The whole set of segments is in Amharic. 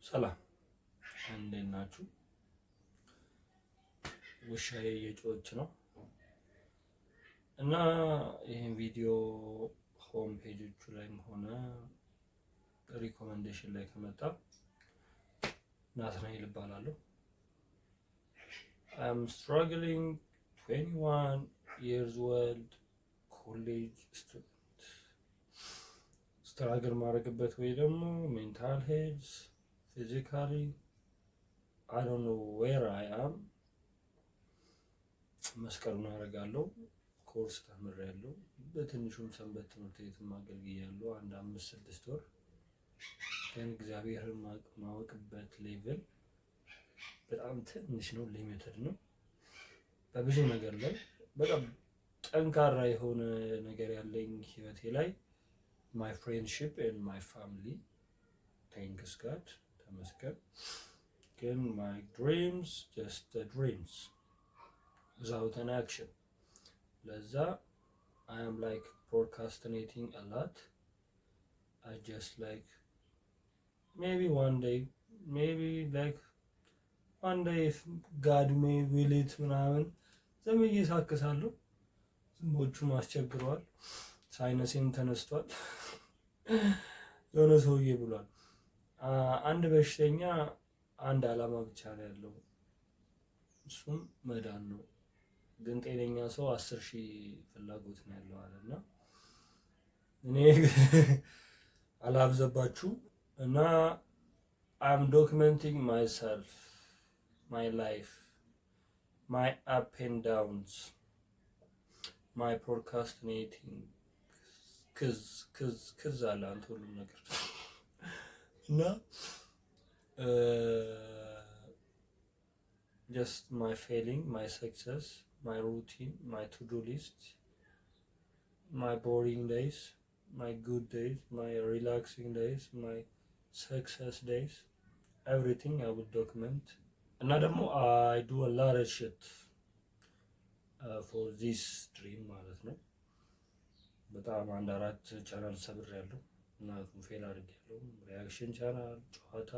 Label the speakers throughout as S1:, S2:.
S1: ሰላም እንዴት ናችሁ? ውሻዬ እየጮኸች ነው እና ይህን ቪዲዮ ሆም ፔጆቹ ላይም ሆነ ሪኮመንዴሽን ላይ ከመጣ ናትናኤል እባላለሁ። I'm struggling 21 years old college student ስትራግል ማድረግበት ወይ ደግሞ ሜንታል ሄልዝ ፊዚካሊ I don't know where I am። መስቀሉን አደርጋለሁ። ኮርስ ተምሬያለሁ። በትንሹም ሰንበት ትምህርት ቤትም አገልግያለሁ 5-6 ወር። ግን እግዚአብሔርን ማወቅበት ሌቭል በጣም ትንሽ ነው፣ ሊሚትድ ነው። በብዙ ነገር ላይ በጣም ጠንካራ የሆነ ነገር ያለኝ ህይወቴ ላይ my friendship and my family thanks God ተመስገን። ግን my dreams just the dreams without an action. ለዛ I am like procrastinating a lot. I just like maybe one day if God may will it ምናምን ዝም ብዬ ሳክሳለሁ። ዝንቦቹም አስቸግረዋል። ሳይነሴም ተነስቷል። የሆነ ሰውዬ ብሏል አንድ በሽተኛ አንድ ዓላማ ብቻ ነው ያለው፣ እሱም መዳን ነው። ግን ጤነኛ ሰው 10,000 ፍላጎት ነው ያለው አለና እኔ አላብዘባችሁ እና I'm documenting myself, my life, my up and downs, my procrastinating ክዝ አለ አንተ ሁሉም ነገር እና just my failing, my success, my routine, my to-do list, my boring days, my good days, my relaxing days, my success days, everything I would document. እና ደግሞ I do a lot of shit for this dream ማለት ነው። በጣም 4 ቻናል ሰብሬያለሁ እና ፌል አድርጌያለሁ። ሪያክሽን ቻናል፣ ጨዋታ፣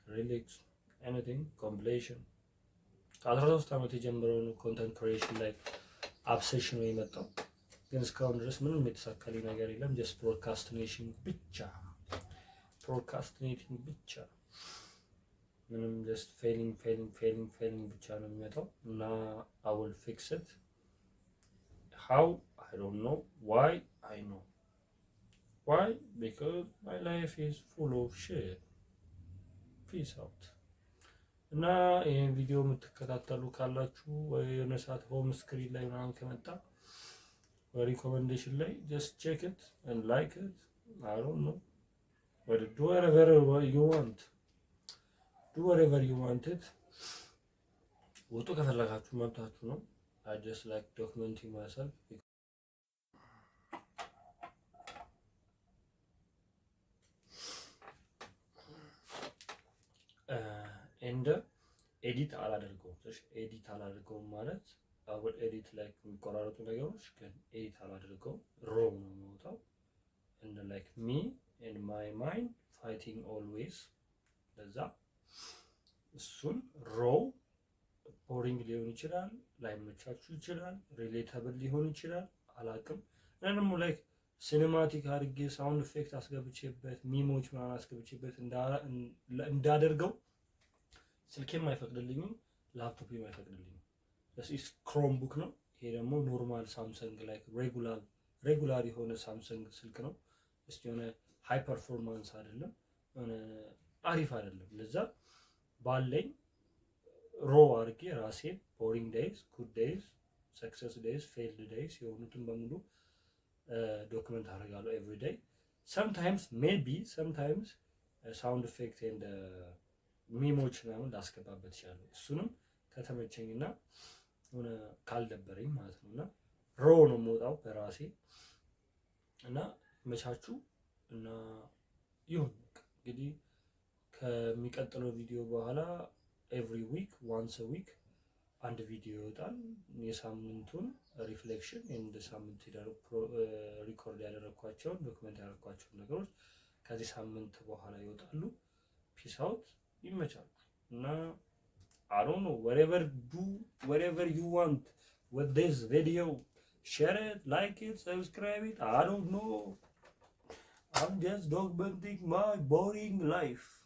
S1: ሪሊክስ፣ ኤኒቲንግ ኮምፕሌሽን ከ13 ዓመት የጀመረውን ኮንተንት ክሪኤሽን ላይ አብሴሽን ነው የመጣው። ግን እስካሁን ድረስ ምንም የተሳካልኝ ነገር የለም። ጀስት ፕሮካስቲኔቲንግ ብቻ ምንም ጀስት ፌሊንግ ብቻ ነው የሚመጣው እና I will fix it. How? I don't know. Why? I know. Why? Because my life is full of shit. Peace out. እና ይሄን ቪዲዮ የምትከታተሉ ካላችሁ ወይ የሆነ ሰዓት ሆም ስክሪን ላይ ምናምን ከመጣ ሪኮመንዴሽን ላይ just check it and like it. I don't know. But do whatever you want. Do whatever you want it. ወጡ ከፈለጋችሁ መብታችሁ ነው። I just like documenting myself. ኤንድ ኤዲት አላደርገውም ማለት አሁን ኤዲት ላይ የሚቆራረጡ ነገሮች ግን ኤዲት አላደርገውም። ሮ ነው የሚወጣው and like me and my mind fighting always። ለዛ እሱን ሮ ቦሪንግ ሊሆን ይችላል፣ ላይመቻችሁ ይችላል፣ ሪሌተብል ሊሆን ይችላል፣ አላቅም። እና ደግሞ ላይክ ሲኒማቲክ አድርጌ ሳውንድ ኢፌክት አስገብቼበት ሚሞች ምናምን አስገብቼበት እንዳደርገው ስልኬም አይፈቅድልኝም፣ ላፕቶፕም አይፈቅድልኝም። እዚህ ክሮም ቡክ ነው። ይሄ ደግሞ ኖርማል ሳምሰንግ ላይ ሬጉላር የሆነ ሳምሰንግ ስልክ ነው። እስቲ የሆነ ሃይ ፐርፎርማንስ አይደለም፣ የሆነ አሪፍ አይደለም። ለዛ ባለኝ ሮ አድርጌ ራሴን ቦሪንግ ዴይዝ፣ ጉድ ዴይዝ፣ ሰክሰስ ዴይዝ፣ ፌልድ ዴይዝ የሆኑትን በሙሉ ዶክመንት አደርጋለሁ ኤቭሪ ዴይ። ሰምታይምስ ሳውንድ ኢፌክት ኤንድ ሚሞች ምናምን ላስገባበት ይችላል። እሱንም ከተመቸኝና ሆነ ካልደበረኝ ማለት ነው። እና ሮ ነው የምወጣው በራሴ እና መቻችሁ እና ይሁን እንግዲህ ከሚቀጥለው ቪዲዮ በኋላ ኤቭሪ ዊክ ዋንስ አ ዊክ አንድ ቪዲዮ ይወጣል። የሳምንቱን ሪፍሌክሽን ኤንድ ሳምንት ሪኮርድ ያደረኳቸውን ዶክመንት ያደረኳቸውን ነገሮች ከዚህ ሳምንት በኋላ ይወጣሉ። ፒስ አውት። ይመቻል እና I don't know, whatever you want with this video, share it, like it, subscribe it. I don't know. I'm just documenting my boring life.